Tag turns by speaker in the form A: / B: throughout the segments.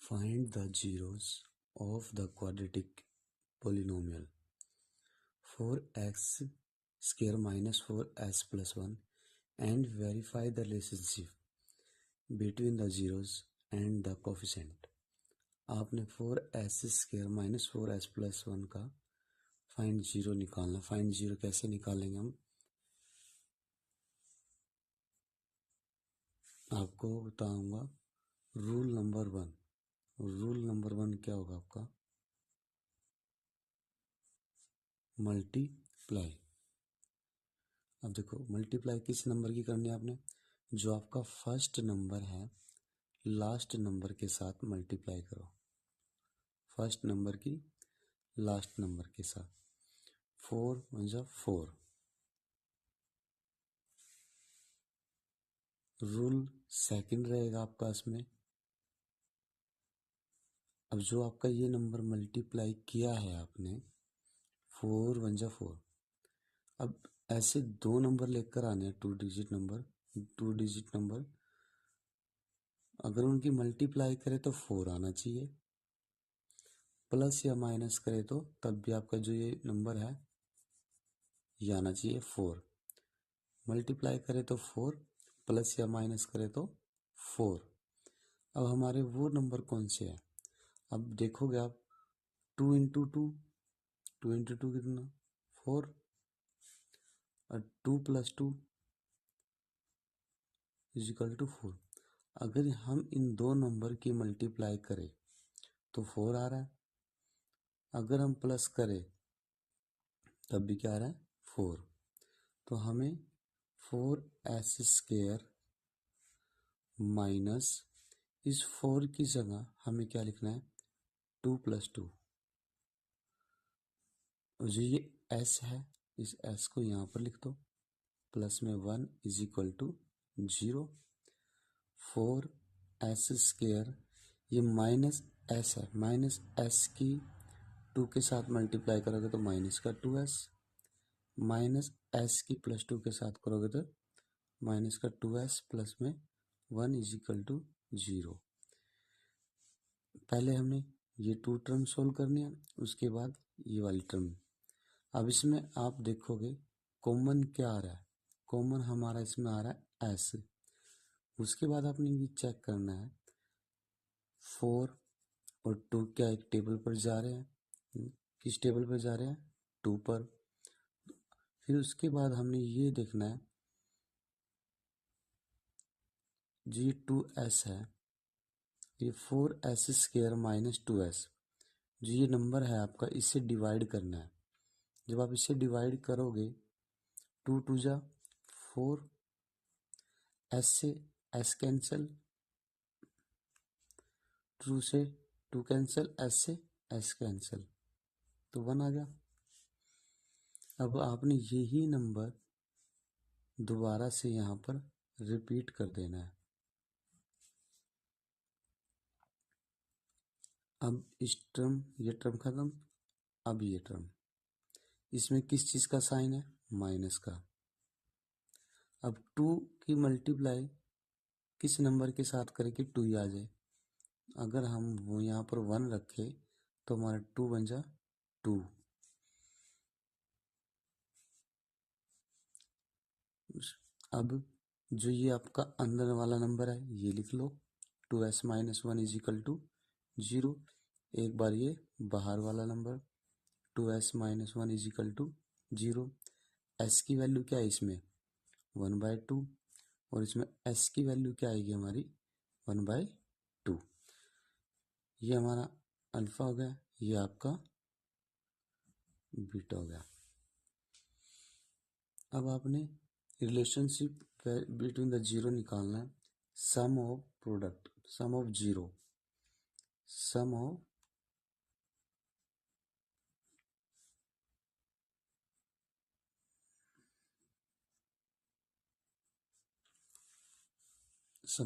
A: Find the zeros of the quadratic polynomial 4x square minus 4s plus 1 and verify the relationship between the zeros and the coefficient. आपने 4s square minus 4s plus 1 का find zero निकालना। Find zero कैसे निकालेंगे हम, आपको बताऊंगा। Rule number 1, rule number 1 क्या होगा आपका, मल्टीप्लाई। अब देखो मल्टीप्लाई किस नंबर की करनी है आपने, जो आपका फर्स्ट नंबर है लास्ट नंबर के साथ मल्टीप्लाई करो। फर्स्ट नंबर की लास्ट नंबर के साथ। 4 वन जा 4। रूल सेकंड रहेगा आपका इसमें। अब जो आपका ये नंबर मल्टीप्लाई किया है आपने 4 वन जा 4। अब ऐसे दो नंबर लेकर आने हैं, टू डिजिट नंबर। अगर उनकी मल्टीप्लाई करें तो 4 आना चाहिए, प्लस या माइनस करे तो तब भी आपका जो ये नंबर है ये आना चाहिए 4। मल्टीप्लाई करे तो 4, प्लस या माइनस करे तो 4। अब हमारे वो नंबर कौन से हैं, अब देखोगे आप 2 इंटू टू कितना 4 और 2 प्लस 2 इजिकल टू 4। अगर हम इन दो नंबर की मल्टीप्लाई करें तो 4 आ रहा है, अगर हम प्लस करें तब भी क्या आ रहा है 4। तो हमें 4s स्क्वायर माइनस इस 4 की जगह हमें क्या लिखना है 2 प्लस 2। जो ये s है इस s को यहाँ पर लिख दो, प्लस में 1 is equal to 0। 4s square ये माइनस s है, माइनस s की 2 के साथ मल्टीप्लाई करोगे तो माइनस का 2s, माइनस s की प्लस 2 के साथ करोगे तो माइनस का 2s प्लस में 1 इज इक्वल टू 0। पहले हमने ये 2 टर्म सोल्व करनी है, उसके बाद ये वाली टर्म। अब इसमें आप देखोगे कॉमन क्या आ रहा है, कॉमन हमारा इसमें आ रहा है s। उसके बाद आपने ये चेक करना है 4 और 2 क्या एक टेबल पर जा रहे हैं, किस टेबल पर जा रहे हैं 2 पर। फिर उसके बाद हमने ये देखना है जो ये 2s है ये 4s स्क्वायर माइनस 2s, जो ये नंबर है आपका इससे डिवाइड करना है। जब आप इसे डिवाइड करोगे 2 टू जा 4, s से s कैंसिल, 2 से 2 कैंसिल, s से s कैंसिल, तो 1 आ गया। अब आपने यही नंबर दोबारा से यहाँ पर रिपीट कर देना है। अब इस टर्म ये टर्म खत्म, अब ये टर्म, इसमें किस चीज़ का साइन है माइनस का। अब 2 की मल्टीप्लाई किस नंबर के साथ करें कि 2 ही आ जाए। अगर हम वो यहाँ पर 1 रखें तो हमारा 2 बन जा 2। अब जो ये आपका अंदर वाला नंबर है ये लिख लो 2s minus 1 is equal to 0। एक बार ये बाहर वाला number 2s minus 1 is equal to 0। s की वैल्यू क्या है इसमें 1/2 और इसमें s की वैल्यू क्या आएगी हमारी 1/2। ये हमारा अल्फा हो गया, ये आपका बीटा हो गया। अब आपने रिलेशनशिप बिटवीन द जीरो निकालना है, sum of product, sum of zero, sum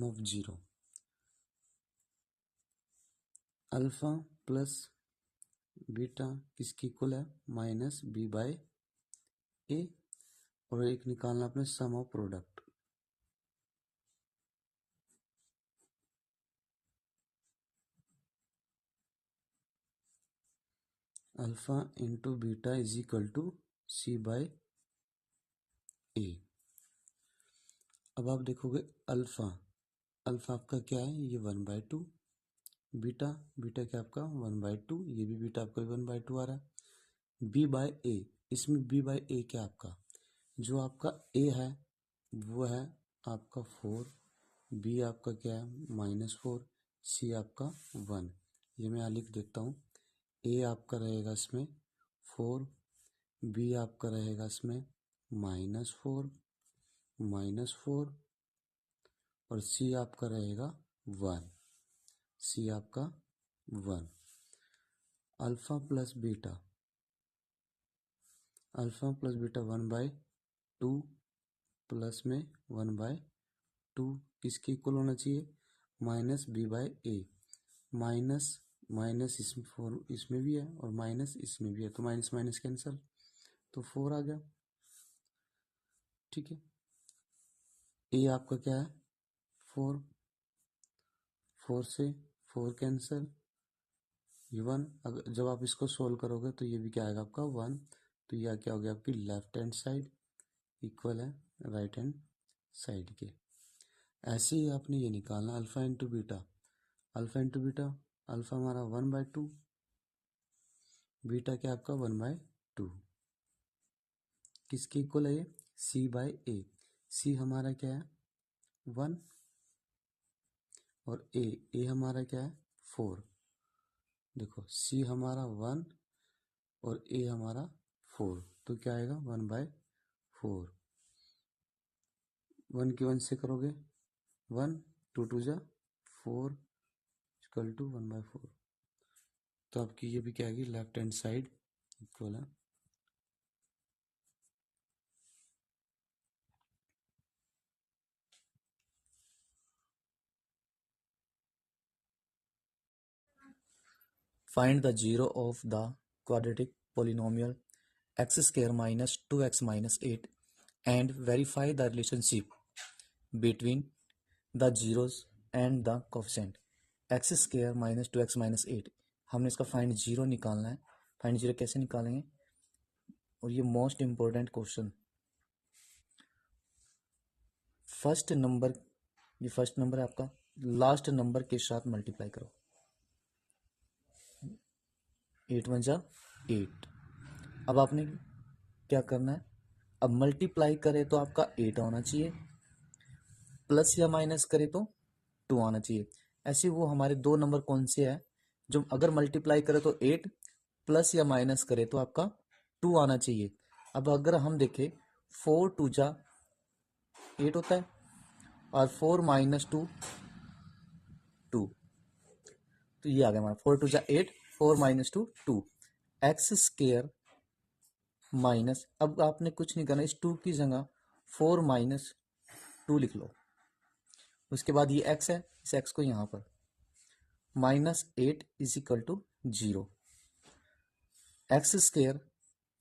A: of zero. Alpha plus beta किसकी इक्वल है माइनस b/a, और एक निकालना अपने sum of product. Alpha into beta is equal to C by A. अब आप देखोगे अल्फा, अल्फा आपका क्या है, ये 1/2, बीटा, बीटा क्या आपका 1/2, ये भी बीटा आपका 1/2 आ रहा है। बी बाय ए, इसमें बी बाय ए क्या आपका, जो आपका ए है वो है आपका 4, बी आपका क्या है -4, सी आपका 1। ये मैं यहाँ लिख देता हूँ। ए आपका रहेगा इसमें 4, बी आपका रहेगा इसमें -4, -4, और सी आपका रहेगा 1, सी आपका 1। Alpha plus beta, alpha plus beta 1/2 plus में 1/2 किसके इक्वल होना चाहिए, minus B by A. Minus minus इसमें 4 इसमें भी है और माइनस इसमें भी है, तो माइनस माइनस कैंसिल, तो 4 आ गया। ठीक है, ए आपका क्या है 4, 4 से 4 कैंसिल, ये 1। अगर जब आप इसको सोल्व करोगे तो ये भी क्या आएगा आपका 1, तो यह क्या हो गया आपकी लेफ्ट हैंड साइड इक्वल है राइट हैंड साइड के। ऐसे ही आपने ये निकालना alpha into beta, alpha into beta, alpha हमारा 1/2, बीटा क्या आपका 1/2, किसके इक्वल है ये, सी बाय ए। सी हमारा क्या है 1 और ए हमारा क्या है 4। देखो सी हमारा 1 और ए हमारा 4, तो क्या आएगा 1/4। 1 की 1 से करोगे 1, 2 2 जा 4 इक्वल टू 1/4, तो आपकी ये भी क्या आएगी लेफ्ट हैंड साइड इक्वल है।
B: Find the zero of the quadratic polynomial x square minus 2x minus 8 and verify the relationship between the zeros and the coefficient x square minus 2x minus 8। हमने इसका find zero निकालना है। Find zero कैसे निकालेंगे, और ये most important question. First number, ये first number है आपका, लास्ट नंबर के साथ मल्टीप्लाई करो, 8 1 जा 8। अब आपने क्या करना है, अब मल्टीप्लाई करे तो आपका 8 आना चाहिए, प्लस या माइनस करे तो 2 आना चाहिए। ऐसे वो हमारे दो नंबर कौन से हैं जो अगर मल्टीप्लाई करे तो 8, प्लस या माइनस करे तो आपका 2 आना चाहिए। अब अगर हम देखें 4 2 जा 8 होता है और 4 माइनस 2 2, तो ये आ गया हमारा 4 2 जा 8, 4 माइनस 2 2, एक्स स्क्र माइनस, अब आपने कुछ नहीं करना, इस 2 की जगह 4 माइनस 2 लिख लो। उसके बाद ये x है, इस x को यहाँ पर -8 इज इक्वल टू 0। एक्स स्क्र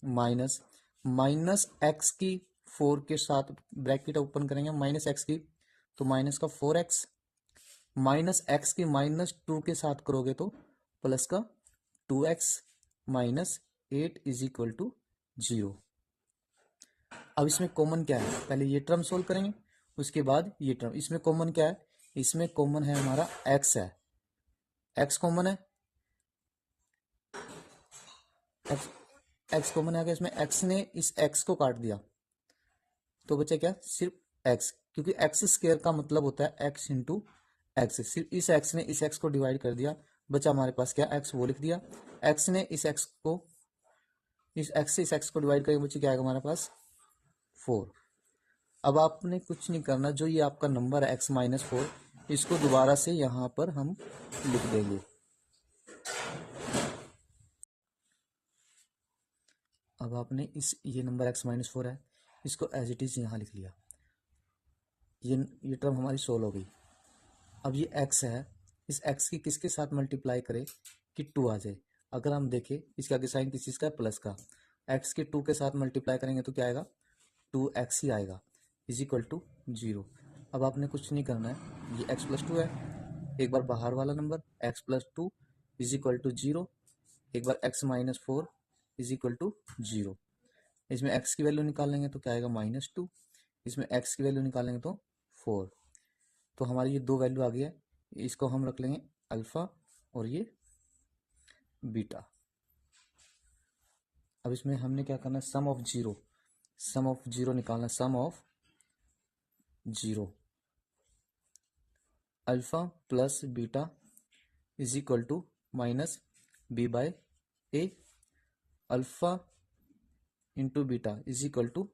B: माइनस माइनस एक्स की 4 के साथ ब्रैकेट ओपन करेंगे, माइनस एक्स की तो माइनस का 4x, माइनस एक्स की -2 के साथ करोगे तो प्लस का 2x minus 8 is equal to 0। अब इसमें कॉमन क्या है, पहले ये टर्म सोल्व करेंगे, उसके बाद ये टर्म। इसमें कॉमन क्या है, इसमें कॉमन है हमारा x है, x कॉमन है, x कॉमन आ गया। इसमें x ने इस x को काट दिया तो बचा क्या, सिर्फ x, क्योंकि एक्स स्क्वायर का मतलब होता है x इंटू एक्स। सिर्फ इस x ने इस x को डिवाइड कर दिया, बचा हमारे पास क्या, x, वो लिख दिया। x ने इस x को, इस x से इस x को डिवाइड करके बच्चे क्या आएगा हमारे पास 4। अब आपने कुछ नहीं करना, जो ये आपका नंबर है x -4, इसको दोबारा से यहाँ पर हम लिख देंगे। अब आपने इस, ये नंबर x -4 है, इसको एज इट इज यहाँ लिख लिया। ये टर्म हमारी सोल्व हो गई। अब ये x है, इस x की किसके साथ मल्टीप्लाई करें कि 2 आ जाए। अगर हम देखें इसके आगे साइन किस चीज़ का है, प्लस का। x के 2 के साथ मल्टीप्लाई करेंगे तो क्या आएगा, 2x ही आएगा, इज इक्वल टू 0। अब आपने कुछ नहीं करना है, ये x + 2 है, एक बार बाहर वाला number x + 2 is equal to 0, एक बार x minus 4 is equal to 0। इसमें x की वैल्यू निकालेंगे तो क्या आएगा -2, इसमें x की वैल्यू निकालेंगे तो 4। तो हमारी ये दो वैल्यू आ गई है, इसको हम रख लेंगे अल्फा और ये बीटा। अब इसमें हमने क्या करना है, सम ऑफ जीरो निकालना है। Sum of zero, alpha plus beta is equal to minus B by A, alpha into beta is equal to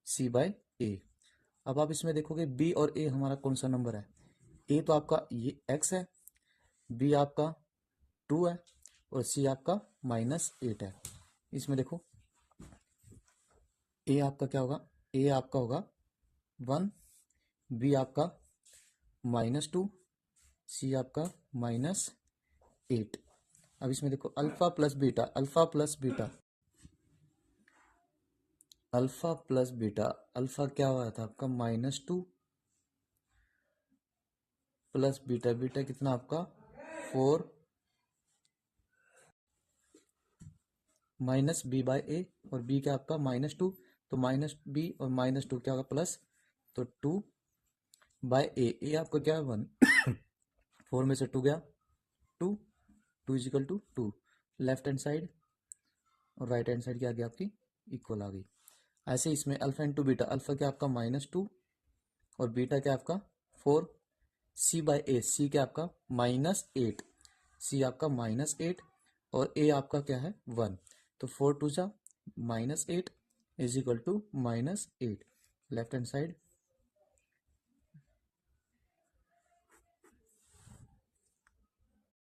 B: C by A. अब आप इसमें देखोगे बी और ए हमारा कौन सा नंबर है। ए तो आपका ये एक्स है, बी आपका 2 है और सी आपका -8 है। इसमें देखो ए आपका क्या होगा, ए आपका होगा 1, बी आपका -2, सी आपका -8। अब इसमें देखो alpha plus beta, alpha plus beta, alpha क्या हुआ था आपका -2 प्लस बीटा, बीटा कितना आपका 4 माइनस बी बाय ए, और बी क्या आपका -2, तो माइनस बी और -2 क्या होगा प्लस, तो 2 बाय ए आपका क्या है 1 4 में से 2 गया 2, 2 is equal to 2। Left hand side और राइट हैंड साइड क्या आ गई आपकी इक्वल आ गई। ऐसे इसमें अल्फा इंटू बीटा, अल्फा क्या आपका -2 और बीटा क्या आपका 4, सी बाय ए, सी क्या आपका -8, सी आपका -8 और ए आपका क्या है 1, तो 4 2 जा -8 is equal to -8। Left hand side